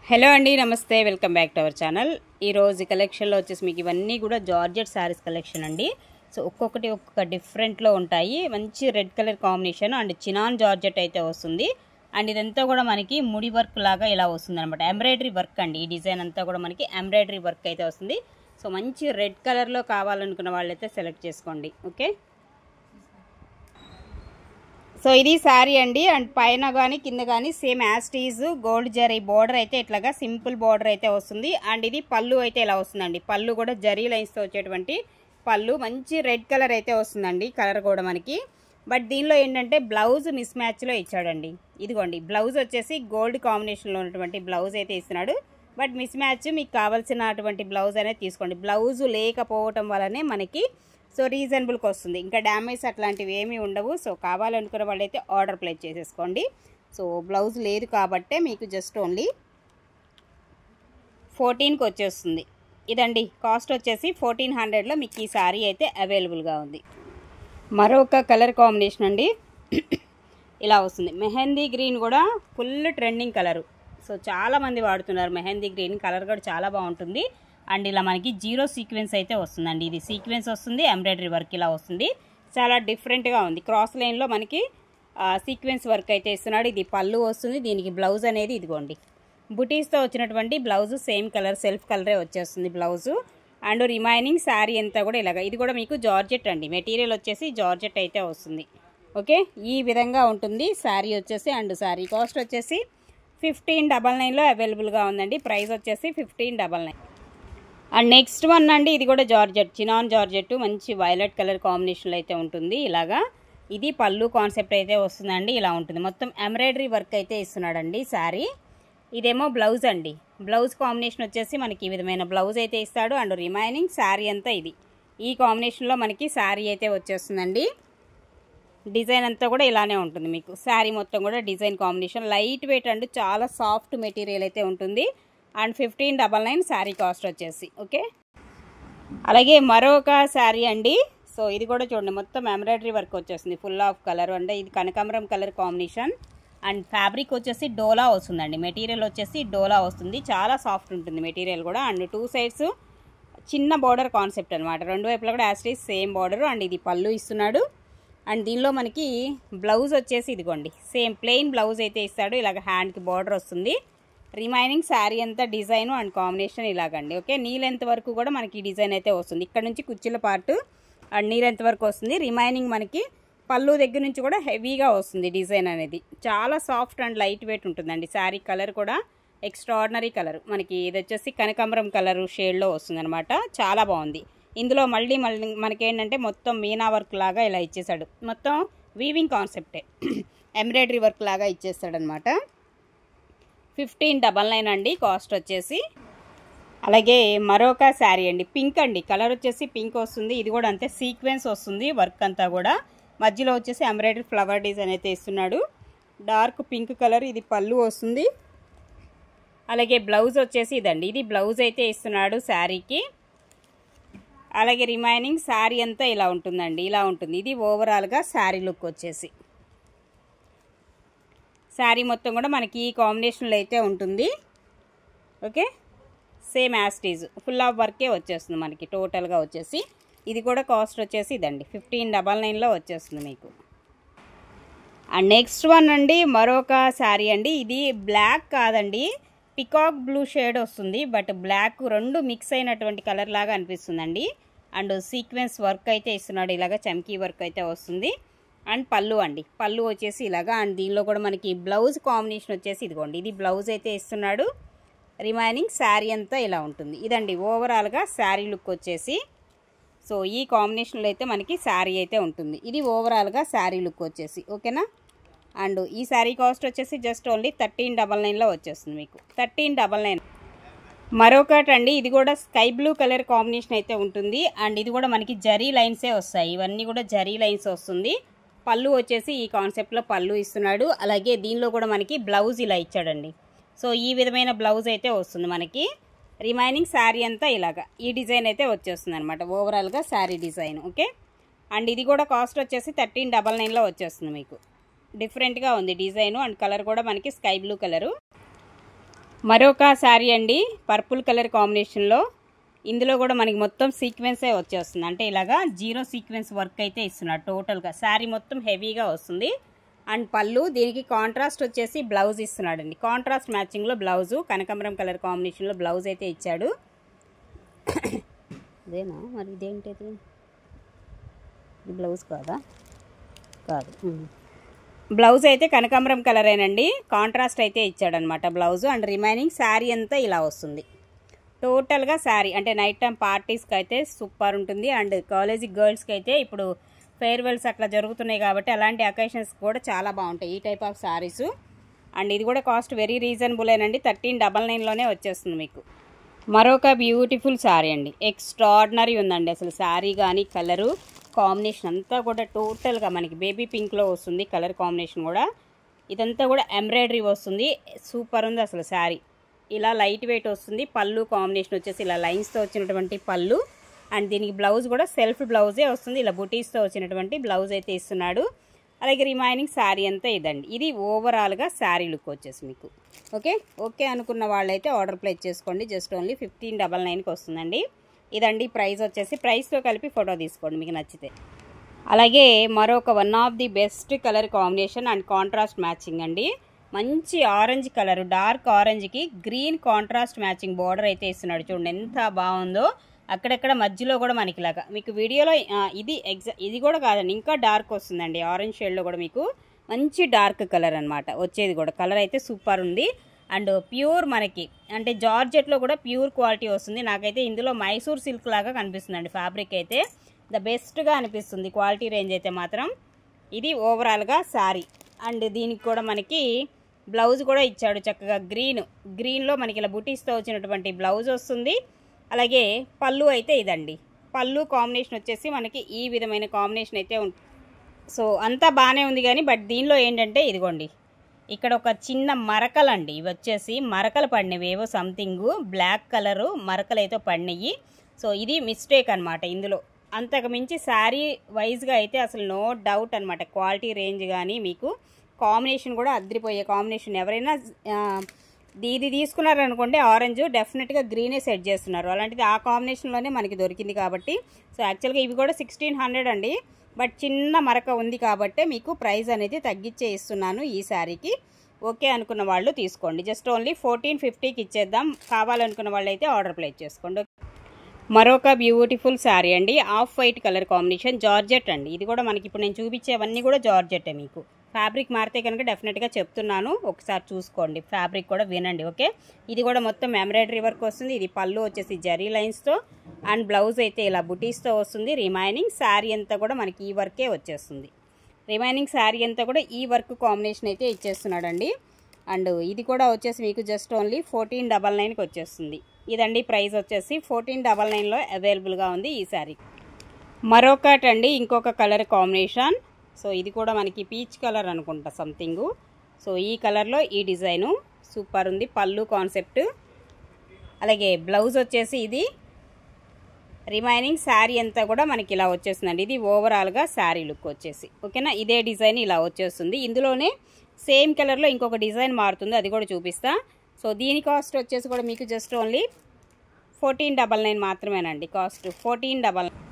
Hello అండి, నమస్తే, welcome back to our channel. ఈరోజు కలెక్షన్లో వచ్చేసి మీకు ఇవన్నీ కూడా జార్జెట్ శారీస్ కలెక్షన్ అండి. సో ఒక్కొక్క డిఫరెంట్లో ఉంటాయి. మంచి red colour combination and chinon georgette అయితే వస్తుంది. అండ్ ఇదంతా కూడా మనకి ముడి వర్క్ లాగా ఇలా వస్తుంది అనమాట. ఎంబ్రాయిడరీ వర్క్ అండి. ఈ డిజైన్ అంతా కూడా మనకి ఎంబ్రాయిడరీ వర్క్ అయితే వస్తుంది. సో మంచి రెడ్ కలర్లో కావాలనుకున్న వాళ్ళైతే సెలెక్ట్ చేసుకోండి. ఓకే, సో ఇది శారీ అండి. అండ్ పైన కానీ కింద కానీ సేమ్ యాస్టీజ్ గోల్డ్ జరీ బోర్డర్ అయితే ఇట్లాగా సింపుల్ బోర్డర్ అయితే వస్తుంది. అండ్ ఇది పళ్ళు అయితే ఇలా వస్తుందండి. పళ్ళు కూడా జరీ లైన్స్తో వచ్చేటువంటి పళ్ళు, మంచి రెడ్ కలర్ అయితే వస్తుందండి. కలర్ కూడా మనకి, బట్ దీనిలో ఏంటంటే బ్లౌజ్ మిస్ మ్యాచ్లో ఇచ్చాడండి. ఇదిగోండి, బ్లౌజ్ వచ్చేసి గోల్డ్ కాంబినేషన్లో ఉన్నటువంటి బ్లౌజ్ అయితే ఇస్తున్నాడు. బట్ మిస్ మ్యాచ్ మీకు కావాల్సినటువంటి బ్లౌజ్ అనేది తీసుకోండి. బ్లౌజ్ లేకపోవటం వల్లనే మనకి సో రీజనబుల్కి వస్తుంది. ఇంకా డ్యామేజ్ అట్లాంటివి ఏమీ ఉండవు. సో కావాలనుకున్న వాళ్ళైతే ఆర్డర్ ప్లేస్ చేసేసుకోండి. సో బ్లౌజ్ లేదు కాబట్టే మీకు జస్ట్ ఓన్లీ 14కి వచ్చేస్తుంది. ఇదండి, కాస్ట్ వచ్చేసి 1400లో మీకు ఈ శారీ అయితే అవైలబుల్గా ఉంది. మరొక కలర్ కాంబినేషన్ అండి, ఇలా వస్తుంది. మెహందీ గ్రీన్ కూడా ఫుల్ ట్రెండింగ్ కలరు. సో చాలామంది వాడుతున్నారు మెహందీ గ్రీన్. కలర్ కూడా చాలా బాగుంటుంది. అండ్ ఇలా మనకి జీరో సీక్వెన్స్ అయితే వస్తుందండి. ఇది సీక్వెన్స్ వస్తుంది, ఎంబ్రాయిడరీ వర్క్ ఇలా వస్తుంది. చాలా డిఫరెంట్గా ఉంది. క్రాస్ లైన్లో మనకి సీక్వెన్స్ వర్క్ అయితే ఇస్తున్నాడు. ఇది పళ్ళు వస్తుంది. దీనికి బ్లౌజ్ అనేది ఇదిగోండి, బుటీస్తో వచ్చినటువంటి బ్లౌజ్ సేమ్ కలర్ సెల్ఫ్ కలరే వచ్చేస్తుంది బ్లౌజు. అండ్ రిమైనింగ్ శారీ అంతా కూడా ఇలాగా. ఇది కూడా మీకు జార్జెట్ అండి. మెటీరియల్ వచ్చేసి జార్జెట్ అయితే వస్తుంది. ఓకే, ఈ విధంగా ఉంటుంది శారీ వచ్చేసి. అండ్ శారీ కాస్ట్ వచ్చేసి 1599లో అవైలబుల్గా ఉందండి. ప్రైస్ వచ్చేసి 1599. అండ్ నెక్స్ట్ వన్ అండి, ఇది కూడా జార్జెట్, చినాన్ జార్జెట్, మంచి వైలెట్ కలర్ కాంబినేషన్లో అయితే ఉంటుంది. ఇలాగా ఇది పళ్ళు కాన్సెప్ట్ అయితే వస్తుందండి. ఇలా ఉంటుంది, మొత్తం ఎంబ్రాయిడరీ వర్క్ అయితే ఇస్తున్నాడండి శారీ. ఇదేమో బ్లౌజ్ అండి. బ్లౌజ్ కాంబినేషన్ వచ్చేసి మనకి ఈ విధమైన బ్లౌజ్ అయితే ఇస్తాడు. అండ్ రిమైనింగ్ శారీ అంతా ఇది ఈ కాంబినేషన్లో మనకి శారీ అయితే వచ్చేస్తుందండి. డిజైన్ అంతా కూడా ఇలానే ఉంటుంది మీకు. శారీ మొత్తం కూడా design combination light weight and చాలా సాఫ్ట్ మెటీరియల్ అయితే ఉంటుంది. అండ్ 1599 శారీ కాస్ట్ వచ్చేసి. ఓకే, అలాగే మరొక శారీ అండి. సో ఇది కూడా చూడండి, మొత్తం ఎంబ్రాయిడరీ వర్క్ వచ్చేస్తుంది, ఫుల్ ఆఫ్ కలర్. అంటే ఇది కనకాంబరం కలర్ కాంబినేషన్. అండ్ ఫ్యాబ్రిక్ వచ్చేసి డోలా వస్తుందండి. మెటీరియల్ వచ్చేసి డోలా వస్తుంది. చాలా సాఫ్ట్ ఉంటుంది మెటీరియల్ కూడా. అండ్ టూ సైడ్స్ చిన్న బార్డర్ కాన్సెప్ట్ అనమాట. రెండు వైపులా కూడా యాస్టీస్ సేమ్ బార్డర్. అండ్ ఇది పళ్ళు ఇస్తున్నాడు. అండ్ దీనిలో మనకి బ్లౌజ్ వచ్చేసి ఇదిగోండి, సేమ్ ప్లెయిన్ బ్లౌజ్ అయితే ఇస్తాడు. ఇలాగ హ్యాండ్కి బార్డర్ వస్తుంది. రిమైనింగ్ శారీ అంతా డిజైన్ అండ్ కాంబినేషన్ ఇలాగండి. ఓకే, నీ లెంత్ వరకు కూడా మనకి డిజైన్ అయితే వస్తుంది. ఇక్కడ నుంచి కుర్చీల పార్ట్ అండ్ నీ లెంత్ వరకు వస్తుంది. రిమైనింగ్ మనకి పళ్ళు దగ్గర నుంచి కూడా హెవీగా వస్తుంది డిజైన్ అనేది. చాలా సాఫ్ట్ అండ్ లైట్ వెయిట్ ఉంటుందండి. శారీ కలర్ కూడా ఎక్స్ట్రాడినరీ కలర్. మనకి ఇది వచ్చేసి కనకాంబరం కలర్ షేడ్లో వస్తుంది అనమాట. చాలా బాగుంది. ఇందులో మళ్ళీ మనకేంటంటే మొత్తం మీనా వర్క్ లాగా ఇలా ఇచ్చేసాడు. మొత్తం వీవింగ్ కాన్సెప్టే, ఎంబ్రాయిడరీ వర్క్ లాగా ఇచ్చేస్తాడు అనమాట. 1599 అండి కాస్ట్ వచ్చేసి. అలాగే మరొక శారీ అండి, పింక్ అండి. కలర్ వచ్చేసి పింక్ వస్తుంది. ఇది కూడా అంతే, సీక్వెన్స్ వస్తుంది వర్క్ అంతా కూడా. మధ్యలో వచ్చేసి ఎంబ్రాయిడరీ ఫ్లవర్ డిజైన్ అయితే ఇస్తున్నాడు. Dark pink colour. ఇది పళ్ళు వస్తుంది. అలాగే బ్లౌజ్ వచ్చేసి ఇదండి, ఇది బ్లౌజ్ అయితే ఇస్తున్నాడు శారీకి. అలాగే రిమైనింగ్ శారీ అంతా ఇలా ఉంటుందండి. ఇలా ఉంటుంది. ఇది ఓవరాల్గా శారీ లుక్ వచ్చేసి. శారీ మొత్తం కూడా మనకి ఈ కాంబినేషన్లో అయితే ఉంటుంది. ఓకే, సేమ్ యాస్టీజ్ ఫుల్ ఆఫ్ వర్కే వచ్చేస్తుంది మనకి టోటల్గా వచ్చేసి. ఇది కూడా కాస్ట్ వచ్చేసి ఇదండి 1599లో వచ్చేస్తుంది మీకు. అండ్ నెక్స్ట్ వన్ అండి, మరొక శారీ అండి. ఇది బ్లాక్ కాదండి, పికాక్ బ్లూ షేడ్ వస్తుంది. బట్ బ్లాక్ రెండు మిక్స్ అయినటువంటి కలర్ లాగా అనిపిస్తుందండి. అండ్ సీక్వెన్స్ వర్క్ అయితే ఇస్తున్నాడు. ఇలాగ చమ్కీ వర్క్ అయితే వస్తుంది. అండ్ పళ్ళు అండి, పళ్ళు వచ్చేసి ఇలాగా. అండ్ దీనిలో కూడా మనకి బ్లౌజ్ కాంబినేషన్ వచ్చేసి ఇదిగోండి, ఇది బ్లౌజ్ అయితే ఇస్తున్నాడు. రిమైనింగ్ శారీ అంతా ఇలా ఉంటుంది. ఇదండి ఓవరాల్గా శారీ లుక్ వచ్చేసి. సో ఈ కాంబినేషన్లో అయితే మనకి శారీ అయితే ఉంటుంది. ఇది ఓవరాల్గా శారీ లుక్ వచ్చేసి. ఓకేనా. అండ్ ఈ శారీ కాస్ట్ వచ్చేసి జస్ట్ ఓన్లీ 1399లో వచ్చేస్తుంది మీకు. 1399. మరొకటి అండి, ఇది కూడా స్కై బ్లూ కలర్ కాంబినేషన్ అయితే ఉంటుంది. అండ్ ఇది కూడా మనకి జరీ లైన్సే వస్తాయి. ఇవన్నీ కూడా జరీ లైన్స్ వస్తుంది. పళ్ళు వచ్చేసి ఈ కాన్సెప్ట్లో పళ్ళు ఇస్తున్నాడు. అలాగే దీనిలో కూడా మనకి బ్లౌజ్ ఇలా ఇచ్చాడండి. సో ఈ విధమైన బ్లౌజ్ అయితే వస్తుంది మనకి. రిమైనింగ్ శారీ అంతా ఇలాగా ఈ డిజైన్ అయితే వచ్చేస్తుంది అనమాట ఓవరాల్గా శారీ డిజైన్. ఓకే, అండ్ ఇది కూడా కాస్ట్ వచ్చేసి 1399లో వచ్చేస్తుంది మీకు. డిఫరెంట్గా ఉంది డిజైను. అండ్ కలర్ కూడా మనకి స్కై బ్లూ కలరు. మరొక శారీ అండి, పర్పుల్ కలర్ కాంబినేషన్లో. ఇందులో కూడా మనకి మొత్తం సీక్వెన్సే వచ్చేస్తుంది. అంటే ఇలాగా జీరో సీక్వెన్స్ వర్క్ అయితే ఇస్తున్నాడు టోటల్గా. శారీ మొత్తం హెవీగా వస్తుంది. అండ్ పళ్ళు, దీనికి కాంట్రాస్ట్ వచ్చేసి బ్లౌజ్ ఇస్తున్నాడు అండి. కాంట్రాస్ట్ మ్యాచింగ్లో బ్లౌజు, కనకాంబరం కలర్ కాంబినేషన్లో బ్లౌజ్ అయితే ఇచ్చాడు. అదేనా మరి, ఇదేంటిది? ఇది బ్లౌజ్ కాదా? కాదు. బ్లౌజ్ అయితే కనకాంబరం కలరేనండి, కాంట్రాస్ట్ అయితే ఇచ్చాడనమాట బ్లౌజు. అండ్ రిమైనింగ్ శారీ అంతా ఇలా వస్తుంది టోటల్గా. శారీ అంటే నైట్ టైం పార్టీస్కి అయితే సూపర్ ఉంటుంది. అండ్ కాలేజీ గర్ల్స్కి అయితే ఇప్పుడు ఫేర్వెల్స్ అట్లా జరుగుతున్నాయి కాబట్టి అలాంటి అకేషన్స్ కూడా చాలా బాగుంటాయి ఈ టైప్ ఆఫ్ శారీస్. అండ్ ఇది కూడా కాస్ట్ వెరీ రీజనబులేనండి, 1399లోనే వచ్చేస్తుంది మీకు. మరొక బ్యూటిఫుల్ శారీ అండి, ఎక్స్ట్రాడినరీ ఉందండి అసలు. శారీ కానీ కలరు కాంబినేషన్ అంతా కూడా టోటల్గా మనకి బేబీ పింక్లో వస్తుంది కలర్ కాంబినేషన్ కూడా. ఇదంతా కూడా ఎంబ్రాయిడరీ వస్తుంది, సూపర్ ఉంది అసలు శారీ. ఇలా లైట్ వెయిట్ వస్తుంది. పళ్ళు కాంబినేషన్ వచ్చేసి ఇలా లైన్స్తో వచ్చినటువంటి పళ్ళు. అండ్ దీనికి బ్లౌజ్ కూడా సెల్ఫ్ బ్లౌజే వస్తుంది, ఇలా బుటీస్తో వచ్చినటువంటి బ్లౌజ్ అయితే ఇస్తున్నాడు. అలాగే రిమైనింగ్ శారీ అంతా ఇదండి. ఇది ఓవరాల్గా శారీ లుక్ వచ్చేసి మీకు. ఓకే అనుకున్న వాళ్ళైతే ఆర్డర్ ప్లేస్ చేసుకోండి. జస్ట్ ఓన్లీ 1599కి వస్తుందండి. ఇదండి ప్రైస్ వచ్చేసి. ప్రైస్తో కలిపి ఫోటో తీసుకోండి మీకు నచ్చితే. అలాగే మరొక one of the best colour combination and contrast matching అండి. మంచి ఆరెంజ్ కలర్, డార్క్ ఆరెంజ్కి గ్రీన్ కాంట్రాస్ట్ మ్యాచింగ్ బార్డర్ అయితే ఇస్తున్నాడు. చూడండి ఎంత బాగుందో. అక్కడక్కడ మధ్యలో కూడా మనకి ఇలాగా మీకు వీడియోలో ఇది కూడా కాదండి, ఇంకా డార్క్ వస్తుందండి. ఆరెంజ్ షేడ్లో కూడా మీకు మంచి డార్క్ కలర్ అనమాట వచ్చేది కూడా. కలర్ అయితే సూపర్ ఉంది. అండ్ ప్యూర్ మనకి అంటే జార్జెట్లో కూడా ప్యూర్ క్వాలిటీ వస్తుంది. నాకైతే ఇందులో మైసూర్ సిల్క్ లాగా కనిపిస్తుందండి. ఫ్యాబ్రిక్ అయితే ద బెస్ట్గా అనిపిస్తుంది క్వాలిటీ రేంజ్ అయితే మాత్రం. ఇది ఓవరాల్గా శారీ. అండ్ దీనికి కూడా మనకి బ్లౌజ్ కూడా ఇచ్చాడు చక్కగా. గ్రీన్లో మనకి ఇలా బుటీస్తో వచ్చినటువంటి బ్లౌజ్ వస్తుంది. అలాగే పళ్ళు అయితే ఇదండి. పళ్ళు కాంబినేషన్ వచ్చేసి మనకి ఈ విధమైన కాంబినేషన్ అయితే ఉంటుంది. సో అంతా బాగానే ఉంది కానీ బట్ దీనిలో ఏంటంటే ఇదిగోండి, ఇక్కడ ఒక చిన్న మరకలండి. ఇవి వచ్చేసి మరకలు పడినవి ఏవో సంథింగ్ బ్లాక్ కలరు మరకలు అయితే పడినాయి. సో ఇది మిస్టేక్ అనమాట ఇందులో. అంతకు మించి శారీ వైజ్గా అయితే అసలు నో డౌట్ అనమాట. క్వాలిటీ రేంజ్ కానీ మీకు కాంబినేషన్ కూడా అదిరిపోయే కాంబినేషన్. ఎవరైనా ఇది తీసుకున్నారనుకోండి ఆరెంజ్, డెఫినెట్గా గ్రీనే సెట్ చేస్తున్నారు. అలాంటిది ఆ కాంబినేషన్లోనే మనకి దొరికింది కాబట్టి. సో యాక్చువల్గా ఇవి కూడా 1600 అండి, బట్ చిన్న మరక ఉంది కాబట్టి మీకు ప్రైస్ అనేది తగ్గించే ఇస్తున్నాను ఈ శారీకి. ఓకే అనుకున్న వాళ్ళు తీసుకోండి. జస్ట్ ఓన్లీ 1450కి ఇచ్చేద్దాం. కావాలనుకున్న వాళ్ళు అయితే ఆర్డర్ ప్లేస్ చేసుకోండి. మరొక బ్యూటిఫుల్ శారీ అండి, off white colour combination, georgette అండి. ఇది కూడా మనకి ఇప్పుడు నేను చూపించేవన్నీ కూడా జార్జెట్టే. మీకు ఫ్యాబ్రిక్ మారితే కనుక డెఫినెట్గా చెప్తున్నాను, ఒకసారి చూసుకోండి. ఫ్యాబ్రిక్ కూడా వినండి. ఓకే, ఇది కూడా మొత్తం ఎంబ్రాయిడరీ వర్క్ వస్తుంది. ఇది పళ్ళు వచ్చేసి జరీ లైన్స్తో అండ్ బ్లౌజ్ అయితే ఇలా బుటీస్తో వస్తుంది. రిమైనింగ్ శారీ అంతా కూడా మనకి ఈ వర్కే వచ్చేస్తుంది. రిమైనింగ్ శారీ అంతా కూడా ఈ వర్క్ కాంబినేషన్ అయితే ఇచ్చేస్తున్నాడండి. అండ్ ఇది కూడా వచ్చేసి మీకు జస్ట్ ఓన్లీ 1499కి వచ్చేస్తుంది. ఇదండి ప్రైస్ వచ్చేసి 1499లో అవైలబుల్గా ఉంది ఈ శారీ. మరొకటి అండి, ఇంకొక కలర్ కాంబినేషన్. సో ఇది కూడా మనకి పీచ్ కలర్ అనుకుంటా సంథింగ్. సో ఈ కలర్లో ఈ డిజైను సూపర్ ఉంది. పళ్ళు కాన్సెప్ట్, అలాగే బ్లౌజ్ వచ్చేసి ఇది. రిమైనింగ్ శారీ అంతా కూడా మనకి ఇలా వచ్చేస్తుందండి. ఇది ఓవరాల్గా శారీ లుక్ వచ్చేసి. ఓకేనా, ఇదే డిజైన్ ఇలా వచ్చేస్తుంది. ఇందులోనే సేమ్ కలర్లో ఇంకొక డిజైన్ మారుతుంది, అది కూడా చూపిస్తా. సో దీని కాస్ట్ వచ్చేసి కూడా మీకు జస్ట్ ఓన్లీ 1499 మాత్రమేనండి కాస్ట్. 1499.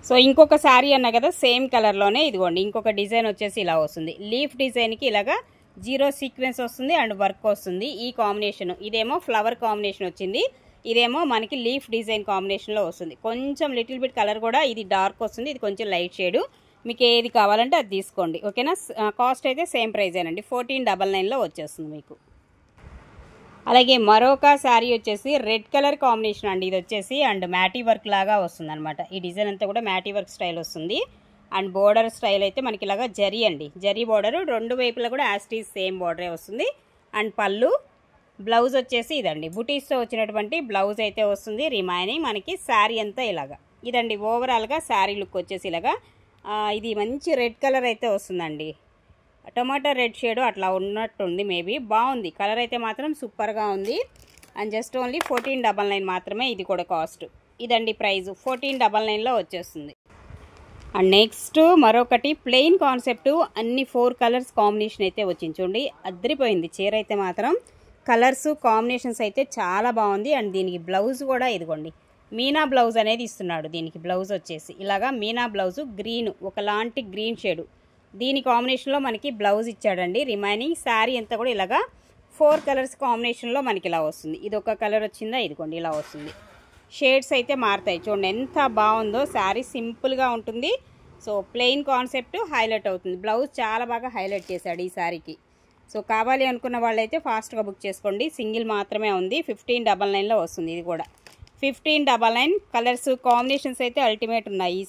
సో ఇంకొక శారీ అన్నా కదా సేమ్ కలర్లోనే, ఇదిగోండి ఇంకొక డిజైన్ వచ్చేసి ఇలా వస్తుంది. లీఫ్ డిజైన్కి ఇలాగా జీరో సీక్వెన్స్ వస్తుంది అండ్ వర్క్ వస్తుంది. ఈ కాంబినేషన్ ఇదేమో ఫ్లవర్ కాంబినేషన్ వచ్చింది, ఇదేమో మనకి లీఫ్ డిజైన్ కాంబినేషన్లో వస్తుంది. కొంచెం లిటిల్ బిట్ కలర్ కూడా ఇది డార్క్ వస్తుంది, ఇది కొంచెం లైట్ షేడు. మీకు ఏది కావాలంటే అది తీసుకోండి. ఓకేనా, కాస్ట్ అయితే సేమ్ ప్రైజేనండి, 1499లో వచ్చేస్తుంది మీకు. అలాగే మరొక శారీ వచ్చేసి రెడ్ కలర్ కాంబినేషన్ అండి. ఇది వచ్చేసి అండ్ మ్యాటీ వర్క్ లాగా వస్తుంది అనమాట. ఈ డిజైన్ అంతా కూడా మ్యాటీ వర్క్ స్టైల్ వస్తుంది. అండ్ బోర్డర్ స్టైల్ అయితే మనకి ఇలాగా జరీ అండి, జరీ బోర్డర్ రెండు వైపులా కూడా యాస్టీజ్ సేమ్ బోర్డరే వస్తుంది. అండ్ పళ్ళు, బ్లౌజ్ వచ్చేసి ఇదండి బుటీస్తో వచ్చినటువంటి బ్లౌజ్ అయితే వస్తుంది. రిమైనింగ్ మనకి శారీ అంతా ఇలాగా ఇదండి. ఓవరాల్గా శారీ లుక్ వచ్చేసి ఇలాగా ఇది మంచి రెడ్ కలర్ అయితే వస్తుందండి. టొమాటో రెడ్ షేడ్ అట్లా ఉన్నట్టుంది, మేబీ బాగుంది. కలర్ అయితే మాత్రం సూపర్గా ఉంది. అండ్ జస్ట్ ఓన్లీ 1499 మాత్రమే ఇది కూడా కాస్ట్. ఇదండి ప్రైస్, 1499లో వచ్చేస్తుంది. అండ్ నెక్స్ట్ మరొకటి ప్లెయిన్ కాన్సెప్ట్, అన్ని 4 కలర్స్ కాంబినేషన్ అయితే వచ్చింది. చూడండి అద్దరిపోయింది చీర అయితే మాత్రం. కలర్స్ కాంబినేషన్స్ అయితే చాలా బాగుంది. అండ్ దీనికి బ్లౌజ్ కూడా ఇదిగోండి మీనా బ్లౌజ్ అనేది ఇస్తున్నాడు. దీనికి బ్లౌజ్ వచ్చేసి ఇలాగా మీనా బ్లౌజు గ్రీన్, ఒకలాంటి గ్రీన్ షేడు, దీని కాంబినేషన్లో మనకి బ్లౌజ్ ఇచ్చాడండి. రిమైనింగ్ శారీ అంతా కూడా ఇలాగా 4 కలర్స్ కాంబినేషన్లో మనకి ఇలా వస్తుంది. ఇది ఒక కలర్ వచ్చిందా, ఇదిగోండి ఇలా వస్తుంది. షేడ్స్ అయితే మారుతాయి. చూడండి ఎంత బాగుందో. శారీ సింపుల్గా ఉంటుంది. సో ప్లెయిన్ కాన్సెప్ట్ హైలైట్ అవుతుంది. బ్లౌజ్ చాలా బాగా హైలైట్ చేశాడు ఈ శారీకి. సో కావాలి అనుకున్న వాళ్ళైతే ఫాస్ట్గా బుక్ చేసుకోండి. సింగిల్ మాత్రమే ఉంది. 1599లో వస్తుంది. ఇది కూడా 1599. కలర్స్ కాంబినేషన్స్ అయితే అల్టిమేట్ ఉన్నాయి.